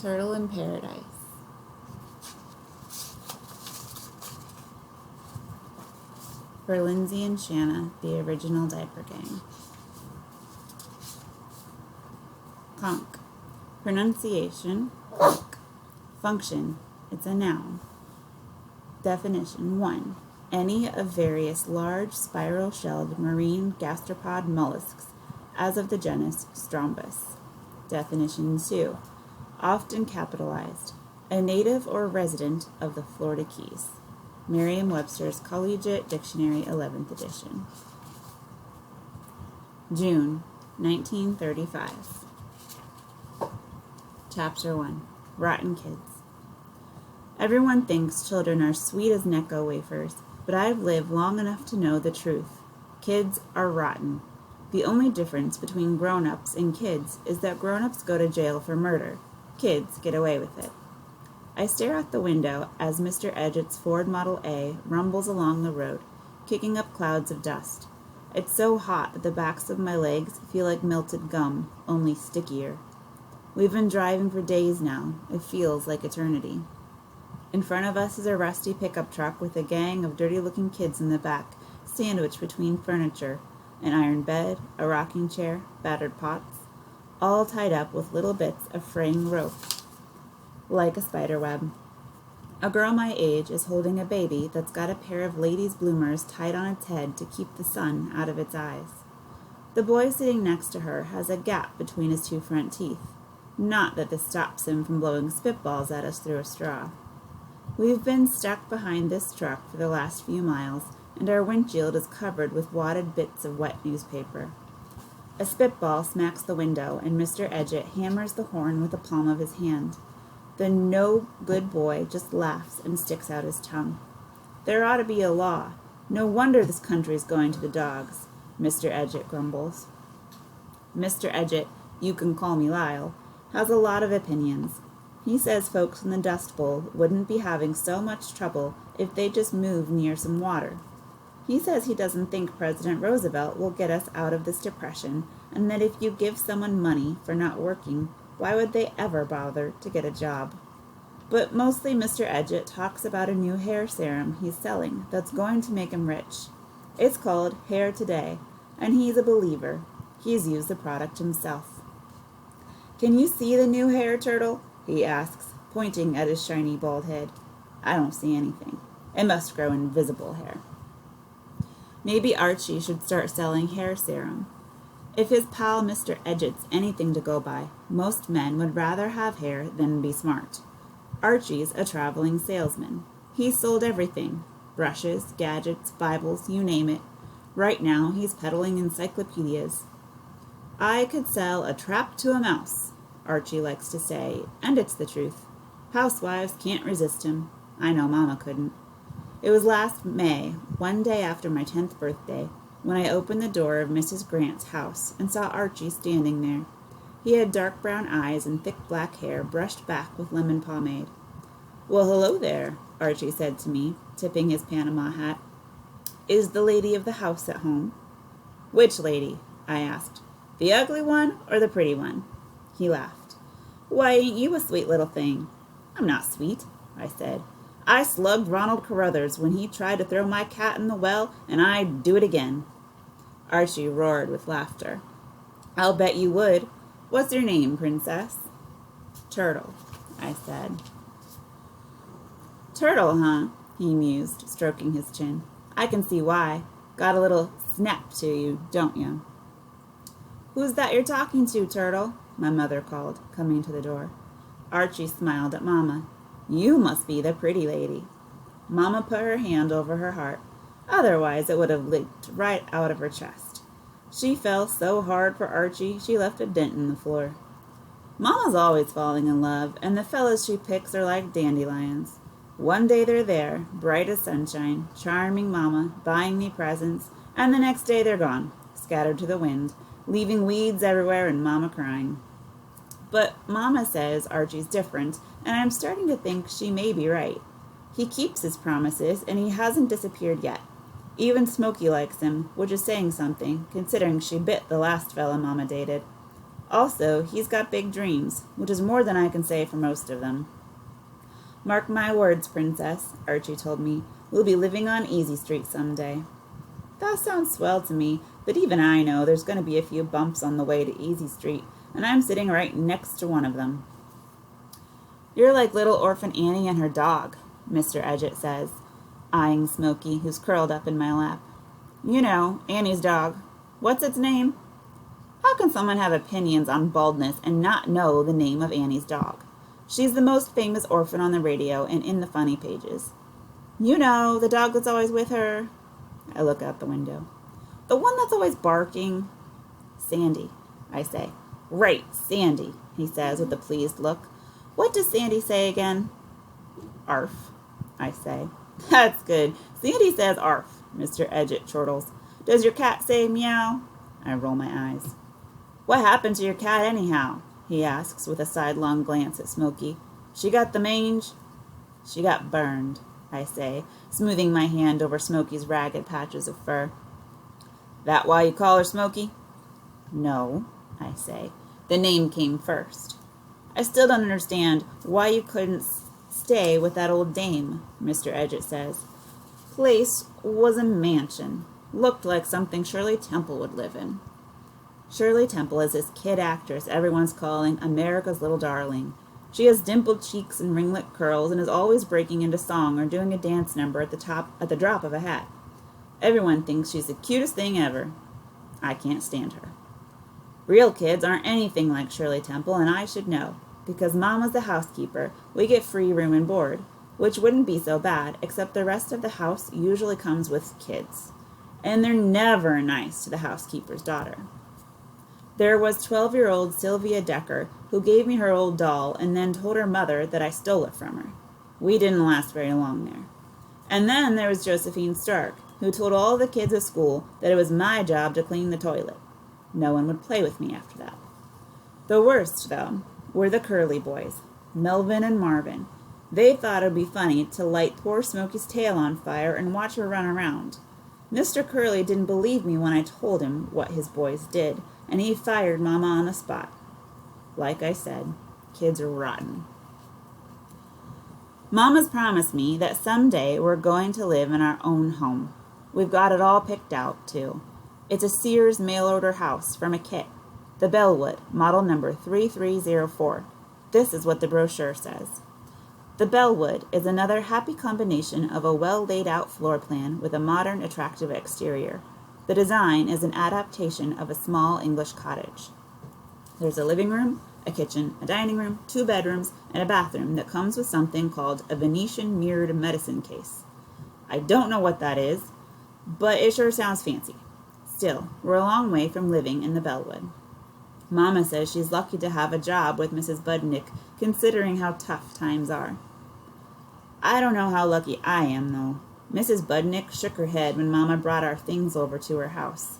Turtle in Paradise. For Lindsay and Shanna, the original diaper gang. Conch. Pronunciation, conch. Function, it's a noun. Definition 1. Any of various large spiral-shelled marine gastropod mollusks, as of the genus Strombus. Definition 2. Often capitalized. A native or resident of the Florida Keys. Merriam-Webster's Collegiate Dictionary, 11th edition. June, 1935. Chapter 1. Rotten Kids. Everyone thinks children are sweet as Necco wafers, but I've lived long enough to know the truth. Kids are rotten. The only difference between grown-ups and kids is that grown-ups go to jail for murder. Kids get away with it. I stare out the window as Mr. Edgett's Ford Model A rumbles along the road, kicking up clouds of dust. It's so hot that the backs of my legs feel like melted gum, only stickier. We've been driving for days now. It feels like eternity. In front of us is a rusty pickup truck with a gang of dirty-looking kids in the back, sandwiched between furniture, an iron bed, a rocking chair, battered pots, all tied up with little bits of fraying rope, like a spider web. A girl my age is holding a baby that's got a pair of ladies' bloomers tied on its head to keep the sun out of its eyes. The boy sitting next to her has a gap between his two front teeth. Not that this stops him from blowing spitballs at us through a straw. We've been stuck behind this truck for the last few miles, and our windshield is covered with wadded bits of wet newspaper. A spitball smacks the window, and Mr. Edgett hammers the horn with the palm of his hand. The no-good boy just laughs and sticks out his tongue. There ought to be a law. No wonder this country's going to the dogs, Mr. Edgett grumbles. Mr. Edgett, you can call me Lyle, has a lot of opinions. He says folks in the Dust Bowl wouldn't be having so much trouble if they just moved near some water. He says he doesn't think President Roosevelt will get us out of this depression, and that if you give someone money for not working, why would they ever bother to get a job? But mostly Mr. Edgett talks about a new hair serum he's selling that's going to make him rich. It's called Hair Today, and he's a believer. He's used the product himself. Can you see the new hair, Turtle? He asks, pointing at his shiny bald head. I don't see anything. It must grow invisible hair. Maybe Archie should start selling hair serum. If his pal Mr. Edgett's anything to go by, most men would rather have hair than be smart. Archie's a traveling salesman. He's sold everything. Brushes, gadgets, Bibles, you name it. Right now, he's peddling encyclopedias. I could sell a trap to a mouse, Archie likes to say, and it's the truth. Housewives can't resist him. I know Mama couldn't. It was last May, one day after my 10th birthday, when I opened the door of Mrs. Grant's house and saw Archie standing there. He had dark brown eyes and thick black hair brushed back with lemon pomade. Well, hello there, Archie said to me, tipping his Panama hat. Is the lady of the house at home? Which lady? I asked. The ugly one or the pretty one? He laughed. Why, ain't you a sweet little thing? I'm not sweet, I said. I slugged Ronald Carruthers when he tried to throw my cat in the well, and I'd do it again. Archie roared with laughter. I'll bet you would. What's your name, princess? Turtle, I said. Turtle, huh? He mused, stroking his chin. I can see why. Got a little snap to you, don't you? Who's that you're talking to, Turtle? My mother called, coming to the door. Archie smiled at Mama. You must be the pretty lady. Mama put her hand over her heart. Otherwise, it would have leaked right out of her chest. She fell so hard for Archie, she left a dent in the floor. Mama's always falling in love, and the fellas she picks are like dandelions. One day they're there, bright as sunshine, charming Mama, buying me presents, and the next day they're gone, scattered to the wind, leaving weeds everywhere and Mama crying. But Mama says Archie's different, and I'm starting to think she may be right. He keeps his promises, and he hasn't disappeared yet. Even Smokey likes him, which is saying something, considering she bit the last fella Mama dated. Also, he's got big dreams, which is more than I can say for most of them. Mark my words, Princess, Archie told me. We'll be living on Easy Street someday. That sounds swell to me, but even I know there's going to be a few bumps on the way to Easy Street, and I'm sitting right next to one of them. You're like little orphan Annie and her dog, Mr. Edgett says, eyeing Smoky, who's curled up in my lap. You know, Annie's dog. What's its name? How can someone have opinions on baldness and not know the name of Annie's dog? She's the most famous orphan on the radio and in the funny pages. You know, the dog that's always with her. I look out the window. The one that's always barking. Sandy, I say. Right, Sandy, he says with a pleased look. What does Sandy say again? Arf, I say. That's good. Sandy says arf, Mr. Edgett chortles. Does your cat say meow? I roll my eyes. What happened to your cat anyhow? He asks with a sidelong glance at Smoky. She got the mange? She got burned, I say, smoothing my hand over Smoky's ragged patches of fur. That why you call her Smoky? No, I say. The name came first. I still don't understand why you couldn't stay with that old dame, Mr. Edgett says. Place was a mansion. Looked like something Shirley Temple would live in. Shirley Temple is this kid actress everyone's calling America's little darling. She has dimpled cheeks and ringlet curls and is always breaking into song or doing a dance number at the drop of a hat. Everyone thinks she's the cutest thing ever. I can't stand her. Real kids aren't anything like Shirley Temple, and I should know. Because Mama's the housekeeper, we get free room and board, which wouldn't be so bad, except the rest of the house usually comes with kids. And they're never nice to the housekeeper's daughter. There was 12-year-old Sylvia Decker, who gave me her old doll and then told her mother that I stole it from her. We didn't last very long there. And then there was Josephine Stark, who told all the kids at school that it was my job to clean the toilet. No one would play with me after that. The worst, though, were the Curly boys, Melvin and Marvin. They thought it would be funny to light poor Smoky's tail on fire and watch her run around. Mr. Curly didn't believe me when I told him what his boys did, and he fired Mama on the spot. Like I said, kids are rotten. Mama's promised me that someday we're going to live in our own home. We've got it all picked out, too. It's a Sears mail-order house from a kit. The Bellwood, model number 3304. This is what the brochure says. The Bellwood is another happy combination of a well-laid-out floor plan with a modern, attractive exterior. The design is an adaptation of a small English cottage. There's a living room, a kitchen, a dining room, 2 bedrooms, and a bathroom that comes with something called a Venetian mirrored medicine case. I don't know what that is, but it sure sounds fancy. Still, we're a long way from living in the Bellwood. Mama says she's lucky to have a job with Mrs. Budnick, considering how tough times are. I don't know how lucky I am, though. Mrs. Budnick shook her head when Mama brought our things over to her house.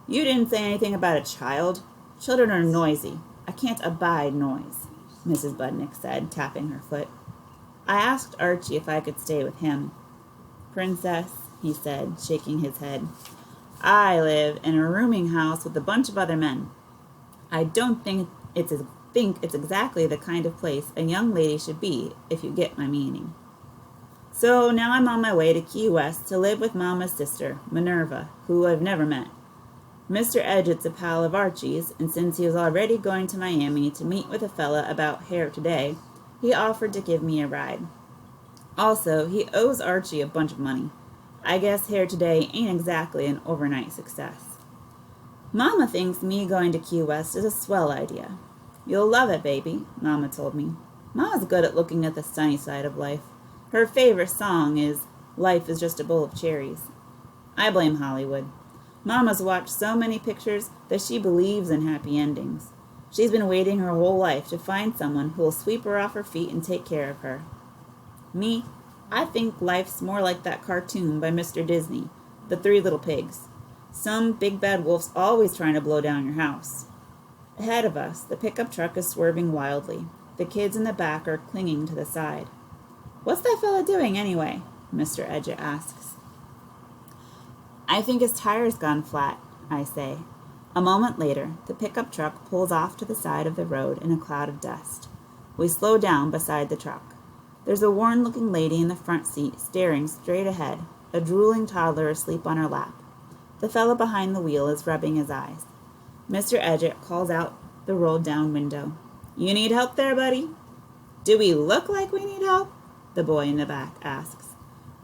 You didn't say anything about a child. Children are noisy. I can't abide noise, Mrs. Budnick said, tapping her foot. I asked Archie if I could stay with him. Princess, he said, shaking his head, I live in a rooming house with a bunch of other men. I don't think it's exactly the kind of place a young lady should be, if you get my meaning. So now I'm on my way to Key West to live with Mama's sister, Minerva, who I've never met. Mr. Edgett's a pal of Archie's, and since he was already going to Miami to meet with a fella about hair today, he offered to give me a ride. Also, he owes Archie a bunch of money. I guess hair today ain't exactly an overnight success. Mama thinks me going to Key West is a swell idea. You'll love it, baby, Mama told me. Mama's good at looking at the sunny side of life. Her favorite song is Life is Just a Bowl of Cherries. I blame Hollywood. Mama's watched so many pictures that she believes in happy endings. She's been waiting her whole life to find someone who will sweep her off her feet and take care of her. Me, I think life's more like that cartoon by Mr. Disney, The 3 Little Pigs. Some big bad wolf's always trying to blow down your house. Ahead of us, the pickup truck is swerving wildly. The kids in the back are clinging to the side. What's that fella doing anyway? Mr. Edgett asks. I think his tire's gone flat, I say. A moment later, the pickup truck pulls off to the side of the road in a cloud of dust. We slow down beside the truck. There's a worn-looking lady in the front seat staring straight ahead, a drooling toddler asleep on her lap. The fellow behind the wheel is rubbing his eyes. Mr. Edgett calls out the rolled-down window. "You need help there, buddy?" "Do we look like we need help?" the boy in the back asks.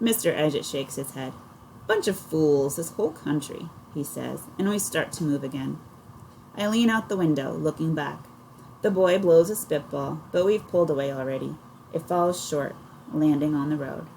Mr. Edgett shakes his head. "Bunch of fools, this whole country," he says, and we start to move again. I lean out the window, looking back. The boy blows a spitball, but we've pulled away already. It falls short, landing on the road.